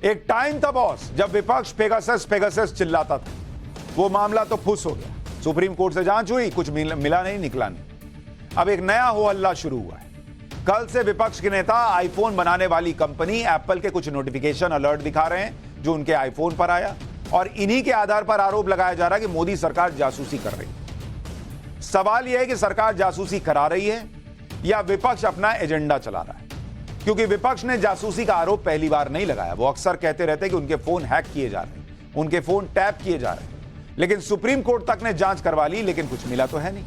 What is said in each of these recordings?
एक टाइम था बॉस जब विपक्ष पेगासस पेगासस चिल्लाता था, वो मामला तो फुस हो गया। सुप्रीम कोर्ट से जांच हुई, कुछ मिला नहीं, निकला नहीं। अब एक नया हो हल्ला शुरू हुआ है। कल से विपक्ष के नेता आईफोन बनाने वाली कंपनी एप्पल के कुछ नोटिफिकेशन अलर्ट दिखा रहे हैं जो उनके आईफोन पर आया, और इन्हीं के आधार पर आरोप लगाया जा रहा है कि मोदी सरकार जासूसी कर रही है। सवाल यह है कि सरकार जासूसी करा रही है या विपक्ष अपना एजेंडा चला रहा है, क्योंकि विपक्ष ने जासूसी का आरोप पहली बार नहीं लगाया। वो अक्सर कहते रहते हैं कि उनके फोन हैक किए जा रहे हैं, उनके फोन टैप किए जा रहे हैं, लेकिन सुप्रीम कोर्ट तक ने जांच करवा ली, लेकिन कुछ मिला तो है नहीं।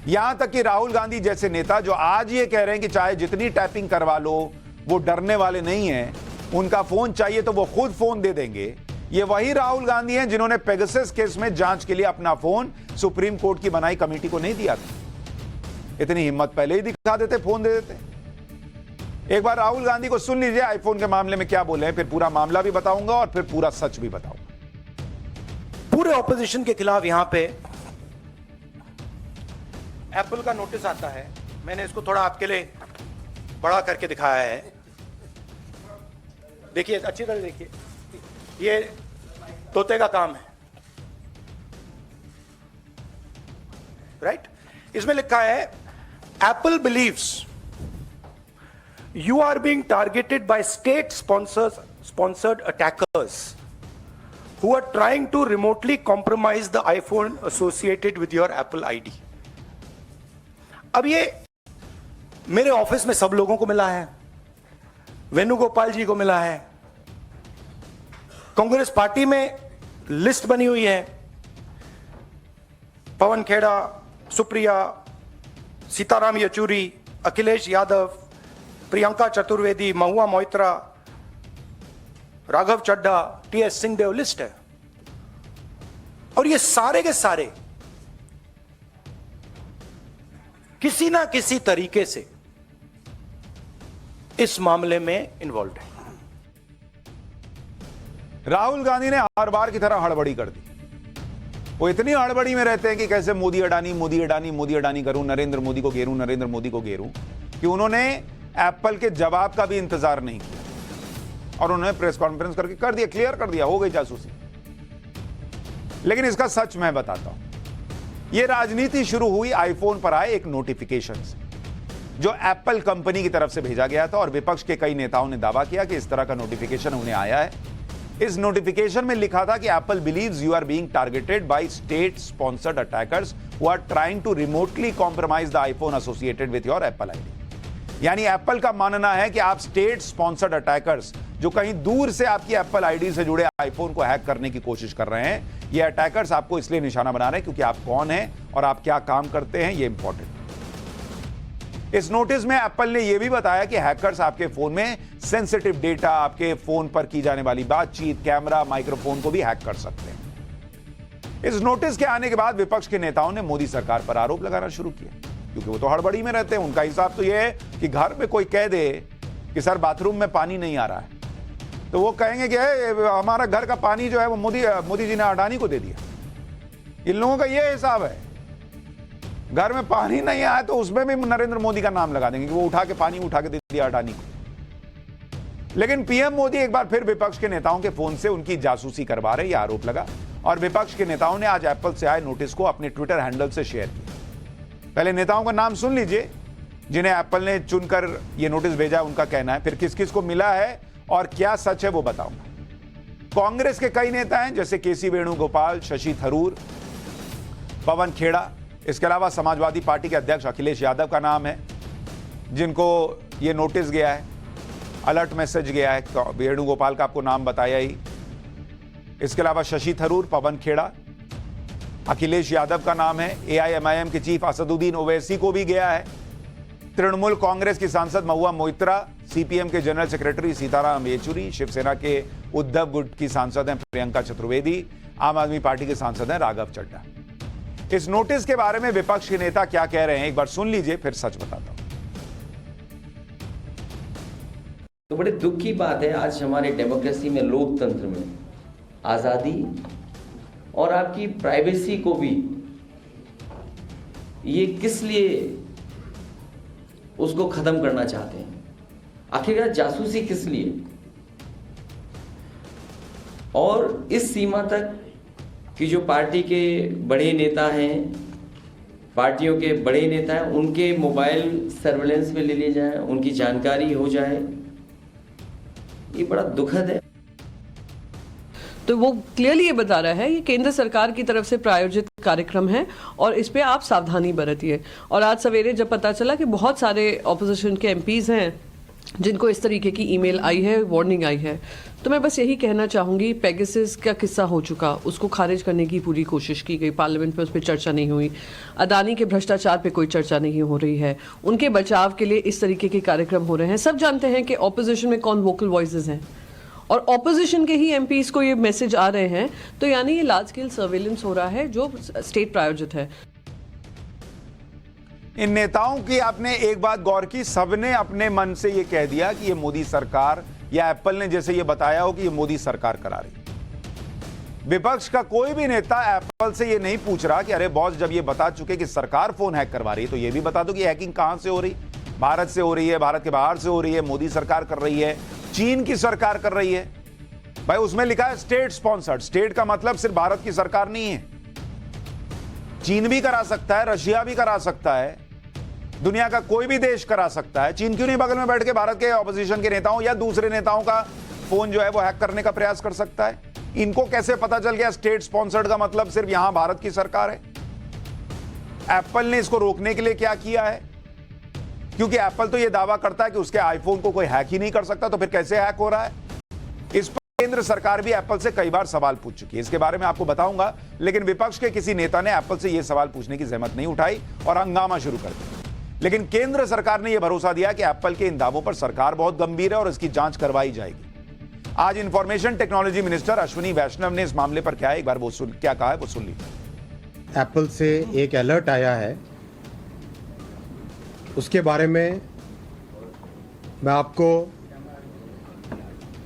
यहां तक कि राहुल गांधी जैसे नेता जो आज ये कह रहे हैं कि चाहे जितनी टैपिंग करवा लो, वो डरने वाले नहीं हैं, उनका फोन चाहिए तो वो खुद फोन दे देंगे। ये वही राहुल गांधी हैं जिन्होंने पेगासस केस में जांच के लिए अपना फोन सुप्रीम कोर्ट की बनाई कमेटी को नहीं दिया था। इतनी हिम्मत पहले ही दिखा देते, फोन दे देते। एक बार राहुल गांधी को सुन लीजिए आईफोन के मामले में क्या बोले हैं, फिर पूरा मामला भी बताऊंगा और फिर पूरा सच भी बताऊंगा। पूरे ऑपोजिशन के खिलाफ यहां पे एप्पल का नोटिस आता है। मैंने इसको थोड़ा आपके लिए बड़ा करके दिखाया है, देखिए अच्छी तरह देखिए, ये तोते का काम है, राइट। इसमें लिखा है Apple believes you are being targeted by state sponsored attackers who are trying to remotely compromise the iPhone associated with your Apple ID. अब ये मेरे ऑफिस में सब लोगों को मिला है, वेणुगोपाल जी को मिला है, कांग्रेस पार्टी में लिस्ट बनी हुई है, पवन खेड़ा, सुप्रिया, सीताराम येचुरी, अखिलेश यादव, प्रियंका चतुर्वेदी, महुआ मोइत्रा, राघव चड्ढा, टीएस सिंहदेव, लिस्ट है। और ये सारे के सारे किसी ना किसी तरीके से इस मामले में इन्वॉल्व है। राहुल गांधी ने हर बार की तरह हड़बड़ी कर दी। वो इतनी हड़बड़ी में रहते हैं कि कैसे मोदी अडानी मोदी अडानी मोदी अडानी करूं, नरेंद्र मोदी को घेरूं, नरेंद्र मोदी को घेरूं, कि उन्होंने एप्पल के जवाब का भी इंतजार नहीं किया और उन्होंने प्रेस कॉन्फ्रेंस करके कर दिया, क्लियर कर दिया, हो गई जासूसी। लेकिन इसका सच मैं बताता हूं। यह राजनीति शुरू हुई आईफोन पर आए एक नोटिफिकेशन से, जो एप्पल कंपनी की तरफ से भेजा गया था, और विपक्ष के कई नेताओं ने दावा किया कि इस तरह का नोटिफिकेशन उन्हें आया है। इस नोटिफिकेशन में लिखा था कि Apple believes you are being targeted by state sponsored attackers who are trying to remotely compromise the iPhone associated with your Apple ID. यानी एप्पल का मानना है कि आप स्टेट स्पॉन्सर्ड अटैकर्स जो कहीं दूर से आपकी एप्पल आईडी से जुड़े आईफोन को हैक करने की कोशिश कर रहे हैं, ये अटैकर्स आपको इसलिए निशाना बना रहे हैं क्योंकि आप कौन हैं और आप क्या काम करते हैं, ये इंपॉर्टेंट। इस नोटिस में एप्पल ने यह भी बताया कि हैकर्स आपके फोन में सेंसिटिव डेटा, आपके फोन पर की जाने वाली बातचीत, कैमरा, माइक्रोफोन को भी हैक कर सकते हैं। इस नोटिस के आने के बाद विपक्ष के नेताओं ने मोदी सरकार पर आरोप लगाना शुरू किया, क्योंकि वो तो हड़बड़ी में रहते हैं। उनका हिसाब तो यह है कि घर में कोई कह दे कि सर बाथरूम में पानी नहीं आ रहा है, तो वो कहेंगे कि हमारा घर का पानी जो है वो मोदी जी ने अडानी को दे दिया। इन लोगों का यह हिसाब है, घर में पानी नहीं आया तो उसमें भी नरेंद्र मोदी का नाम लगा देंगे कि वो उठा के दे दिया अडानी को। लेकिन पीएम मोदी एक बार फिर विपक्ष के नेताओं के फोन से उनकी जासूसी करवा रहे, यह आरोप लगा, और विपक्ष के नेताओं ने आज एप्पल से आए नोटिस को अपने ट्विटर हैंडल से शेयर किया। पहले नेताओं का नाम सुन लीजिए जिन्हें एप्पल ने चुनकर यह नोटिस भेजा, उनका कहना है, फिर किस किस को मिला है और क्या सच है वो बताऊंगा। कांग्रेस के कई नेता हैं जैसे केसी वेणुगोपाल, शशि थरूर, पवन खेड़ा, इसके अलावा समाजवादी पार्टी के अध्यक्ष अखिलेश यादव का नाम है जिनको यह नोटिस गया है, अलर्ट मैसेज गया है। वेणुगोपाल का आपको नाम बताया ही। इसके अलावा शशि थरूर, पवन खेड़ा, अखिलेश यादव का नाम है। एआईएमआईएम के चीफ असदुद्दीन ओवैसी को भी गया है। तृणमूल कांग्रेस की सांसद महुआ मोइत्रा, सीपीएम के जनरल सेक्रेटरी सीताराम येचुरी, शिवसेना के उद्धव गुट की सांसद हैं प्रियंका चतुर्वेदी, आम आदमी पार्टी के सांसद हैं राघव चड्ढा। इस नोटिस के बारे में विपक्ष के नेता क्या कह रहे हैं एक बार सुन लीजिए, फिर सच बताता हूं। तो बड़े दुख की बात है, आज हमारे डेमोक्रेसी में, लोकतंत्र में आजादी और आपकी प्राइवेसी को भी ये किस लिए उसको खत्म करना चाहते हैं। आखिरकार जासूसी किस लिए? और इस सीमा तक कि जो पार्टी के बड़े नेता हैं, पार्टियों के बड़े नेता हैं, उनके मोबाइल सर्वेलेंस में ले लिए जाएं, उनकी जानकारी हो जाए। ये बड़ा दुखद है। तो वो क्लियरली ये बता रहा है ये केंद्र सरकार की तरफ से प्रायोजित कार्यक्रम है और इस पे आप सावधानी बरतिए। और आज सवेरे जब पता चला कि बहुत सारे ऑपोजिशन के एमपीज हैं जिनको इस तरीके की ईमेल आई है, वार्निंग आई है, तो मैं बस यही कहना चाहूँगी, पेगासस का किस्सा हो चुका, उसको खारिज करने की पूरी कोशिश की गई, पार्लियामेंट में उस पर चर्चा नहीं हुई, अदानी के भ्रष्टाचार पे कोई चर्चा नहीं हो रही है, उनके बचाव के लिए इस तरीके के कार्यक्रम हो रहे हैं। सब जानते हैं कि ऑपोजिशन में कौन वोकल वॉइसेस हैं और ऑपोजिशन के ही एमपीज को ये मैसेज आ रहे हैं, तो यानी ये लार्ज स्केल सर्वेलेंस हो रहा है जो स्टेट प्रायोजित है। इन नेताओं की आपने एक बात गौर की, सबने अपने मन से ये कह दिया कि ये मोदी सरकार या एप्पल ने जैसे ये बताया हो कि ये मोदी सरकार करा रही। विपक्ष का कोई भी नेता एप्पल से ये नहीं पूछ रहा कि अरे बॉस, जब ये बता चुके कि सरकार फोन हैक करवा रही है तो ये भी बता दो कि हैकिंग कहां से हो रही, भारत से हो रही है, भारत के बाहर से हो रही है, मोदी सरकार कर रही है, चीन की सरकार कर रही है। भाई उसमें लिखा है स्टेट स्पॉन्सर्ड। स्टेट का मतलब सिर्फ भारत की सरकार नहीं है, चीन भी करा सकता है, रशिया भी करा सकता है, दुनिया का कोई भी देश करा सकता है। चीन क्यों नहीं बगल में बैठ के भारत के ऑपोजिशन के नेताओं या दूसरे नेताओं का फोन जो है वो हैक करने का प्रयास कर सकता है? इनको कैसे पता चल गया स्टेट स्पॉन्सर्ड का मतलब सिर्फ यहां भारत की सरकार है? एप्पल ने इसको रोकने के लिए क्या किया है? क्योंकि एप्पल तो यह दावा करता है कि उसके आईफोन को कोई हैक ही नहीं कर सकता, तो फिर कैसे हैक हो रहा है? इस पर केंद्र सरकार भी एप्पल से कई बार सवाल पूछ चुकी है, इसके बारे में आपको बताऊंगा, लेकिन विपक्ष के किसी नेता ने एप्पल से यह सवाल पूछने की जहमत नहीं उठाई और हंगामा शुरू कर दिया। लेकिन केंद्र सरकार ने यह भरोसा दिया कि एप्पल के इन दावों पर सरकार बहुत गंभीर है और इसकी जांच करवाई जाएगी। आज इंफॉर्मेशन टेक्नोलॉजी मिनिस्टर अश्विनी वैष्णव ने इस मामले पर क्या है, एक बार वो क्या कहा है वो सुन लीजिए। एप्पल से एक अलर्ट आया है, उसके बारे में मैं आपको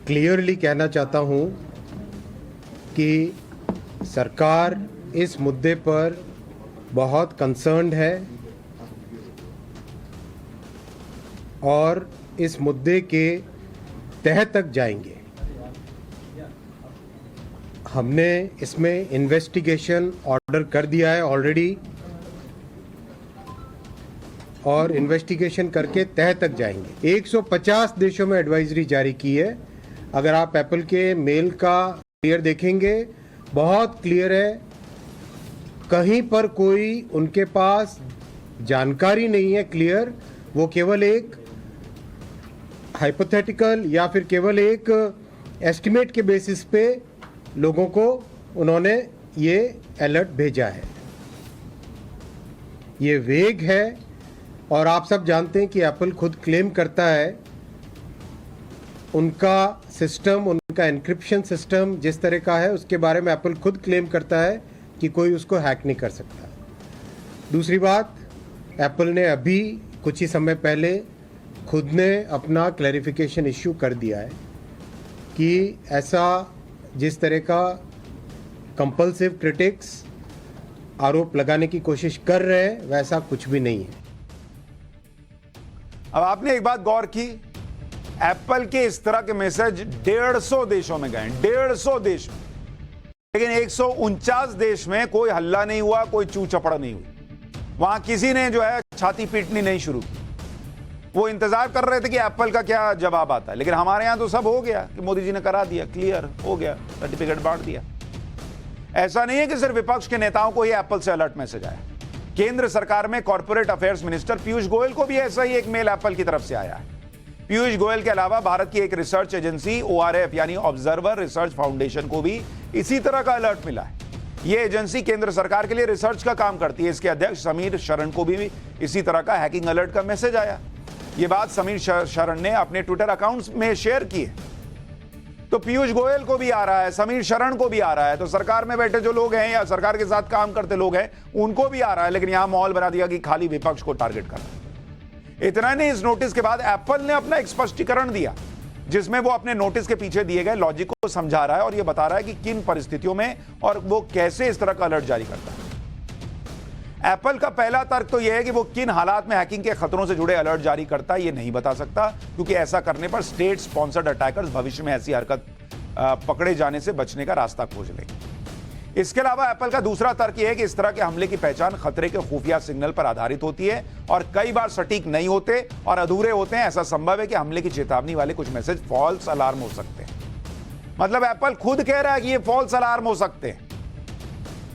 क्लियरली कहना चाहता हूं कि सरकार इस मुद्दे पर बहुत कंसर्न्ड है और इस मुद्दे के तह तक जाएंगे। हमने इसमें इन्वेस्टिगेशन ऑर्डर कर दिया है ऑलरेडी और इन्वेस्टिगेशन करके तह तक जाएंगे। 150 देशों में एडवाइजरी जारी की है। अगर आप एप्पल के मेल का क्लियर देखेंगे, बहुत क्लियर है, कहीं पर कोई उनके पास जानकारी नहीं है क्लियर, वो केवल एक हाइपोथेटिकल या फिर केवल एक एस्टिमेट के बेसिस पे लोगों को उन्होंने ये अलर्ट भेजा है। ये वेग है और आप सब जानते हैं कि एप्पल खुद क्लेम करता है उनका सिस्टम, उनका एन्क्रिप्शन सिस्टम जिस तरह का है उसके बारे में एप्पल खुद क्लेम करता है कि कोई उसको हैक नहीं कर सकता। दूसरी बात, एप्पल ने अभी कुछ ही समय पहले खुद ने अपना क्लैरिफिकेशन इश्यू कर दिया है कि ऐसा जिस तरह का कंपल्सिव क्रिटिक्स आरोप लगाने की कोशिश कर रहे हैं वैसा कुछ भी नहीं है। अब आपने एक बात गौर की, एप्पल के इस तरह के मैसेज 150 देशों में गए, 150 देश में, लेकिन 149 देश में कोई हल्ला नहीं हुआ, कोई चू चपड़ नहीं हुई। वहां किसी ने जो है छाती पीटनी नहीं शुरू की। वो इंतजार कर रहे थे कि एप्पल का क्या जवाब आता है, लेकिन हमारे यहां तो सब हो गया कि मोदी जी ने करा दिया, क्लियर हो गया, सर्टिफिकेट बांट दिया। ऐसा नहीं है कि सिर्फ विपक्ष के नेताओं को ही एप्पल से अलर्ट मैसेज आया। केंद्र सरकार में corporate affairs minister Piyush Goyal को भी ऐसा ही एक मेल एप्पल की तरफ से आया है। पीयूष गोयल के अलावा भारत की एक रिसर्च एजेंसी ORF यानी ऑब्जर्वर रिसर्च फाउंडेशन को भी इसी तरह का अलर्ट मिला है। यह एजेंसी केंद्र सरकार के लिए रिसर्च का काम करती है। इसके अध्यक्ष समीर शरण को भी इसी तरह का हैकिंग अलर्ट का मैसेज आया। यह बात समीर शरण ने अपने ट्विटर अकाउंट में शेयर की है। तो पीयूष गोयल को भी आ रहा है, समीर शरण को भी आ रहा है, तो सरकार में बैठे जो लोग हैं या सरकार के साथ काम करते लोग हैं उनको भी आ रहा है, लेकिन यहां माहौल बना दिया कि खाली विपक्ष को टारगेट कर रहा है। इतना नहीं, इस नोटिस के बाद एप्पल ने अपना एक स्पष्टीकरण दिया जिसमें वो अपने नोटिस के पीछे दिए गए लॉजिक को समझा रहा है और यह बता रहा है कि किन परिस्थितियों में और वो कैसे इस तरह का अलर्ट जारी करता है। एप्पल का पहला तर्क तो यह है कि वो किन हालात में हैकिंग के खतरों से जुड़े अलर्ट जारी करता है ये नहीं बता सकता, क्योंकि ऐसा करने पर स्टेट स्पॉन्सर्ड अटैकर्स भविष्य में ऐसी हरकत पकड़े जाने से बचने का रास्ता खोज लेंगे। इसके अलावा एप्पल का दूसरा तर्क यह है कि इस तरह के हमले की पहचान खतरे के खुफिया सिग्नल पर आधारित होती है और कई बार सटीक नहीं होते और अधूरे होते हैं। ऐसा संभव है कि हमले की चेतावनी वाले कुछ मैसेज फॉल्स अलार्म हो सकते हैं। मतलब एप्पल खुद कह रहा है कि ये फॉल्स अलार्म हो सकते हैं।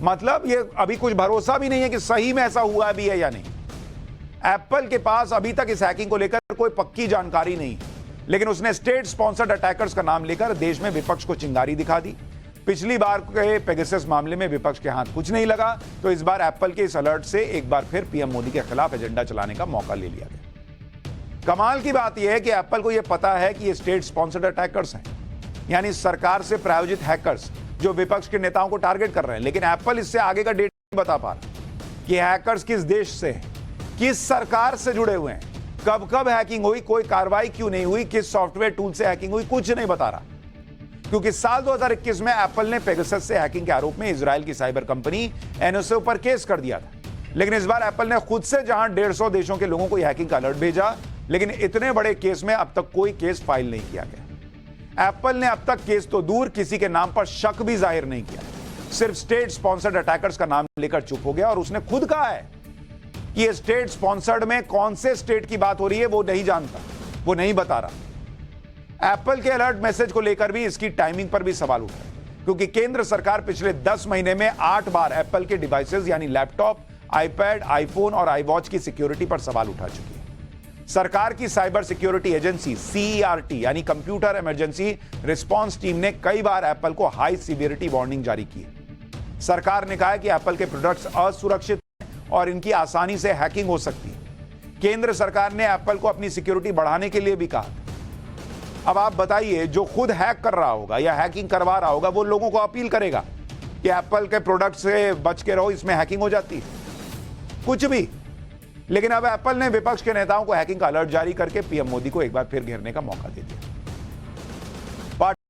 मतलब ये अभी कुछ भरोसा भी नहीं है कि सही में ऐसा हुआ भी है या नहीं। एप्पल के पास अभी तक इस हैकिंग को लेकर कोई पक्की जानकारी नहीं है, लेकिन उसने स्टेट स्पॉन्सर्ड अटैकर्स का नाम लेकर देश में विपक्ष को चिंगारी दिखा दी। पिछली बार के पेगासस मामले में विपक्ष के हाथ कुछ नहीं लगा, तो इस बार एप्पल के इस अलर्ट से एक बार फिर पीएम मोदी के खिलाफ एजेंडा चलाने का मौका ले लिया गया। कमाल की बात यह है कि एप्पल को यह पता है कि ये स्टेट स्पॉन्सर्ड अटैकर्स हैं, यानी सरकार से प्रायोजित हैकर्स जो विपक्ष के नेताओं को टारगेट कर रहे हैं, लेकिन एप्पल इससे आगे का डेटा नहीं बता पा रहा कि हैकर्स किस देश से हैं, किस सरकार से जुड़े हुए हैं, कब कब हैकिंग हुई, कोई कार्रवाई क्यों नहीं हुई, किस सॉफ्टवेयर टूल से हैकिंग हुई, कुछ नहीं बता रहा। क्योंकि साल 2021 में एप्पल ने पेगासस से हैकिंग के आरोप में इजराइल की साइबर कंपनी एनएसओ पर केस कर दिया था, लेकिन इस बार एप्पल ने खुद से जहां 150 देशों के लोगों को हैकिंग का अलर्ट भेजा, लेकिन इतने बड़े केस में अब तक कोई केस फाइल नहीं किया गया। एप्पल ने अब तक केस तो दूर, किसी के नाम पर शक भी जाहिर नहीं किया, सिर्फ स्टेट स्पॉन्सर्ड अटैकर्स का नाम लेकर चुप हो गया। और उसने खुद कहा है कि ये स्टेट स्पॉन्सर्ड में कौन से स्टेट की बात हो रही है वो नहीं जानता, वो नहीं बता रहा। एप्पल के अलर्ट मैसेज को लेकर भी इसकी टाइमिंग पर भी सवाल उठा है, क्योंकि केंद्र सरकार पिछले 10 महीने में 8 बार एप्पल के डिवाइसेस यानी लैपटॉप, आईपैड, आईफोन और आईवॉच की सिक्योरिटी पर सवाल उठा चुकी है। सरकार की साइबर सिक्योरिटी एजेंसी CERT यानी कंप्यूटर इमरजेंसी रिस्पांस टीम ने कई बार एप्पल को हाई सीवियरिटी वार्निंग जारी की है। सरकार ने कहा है कि एप्पल के प्रोडक्ट्स असुरक्षित हैं और इनकी आसानी से हैकिंग हो सकती है। केंद्र सरकार ने एप्पल को अपनी सिक्योरिटी बढ़ाने के लिए भी कहा। अब आप बताइए, जो खुद हैक कर रहा होगा या हैकिंग करवा रहा होगा वो लोगों को अपील करेगा कि एप्पल के प्रोडक्ट से बच के रहो, इसमें हैकिंग हो जाती है, कुछ भी। लेकिन अब एप्पल ने विपक्ष के नेताओं को हैकिंग का अलर्ट जारी करके पीएम मोदी को एक बार फिर घेरने का मौका दे दिया।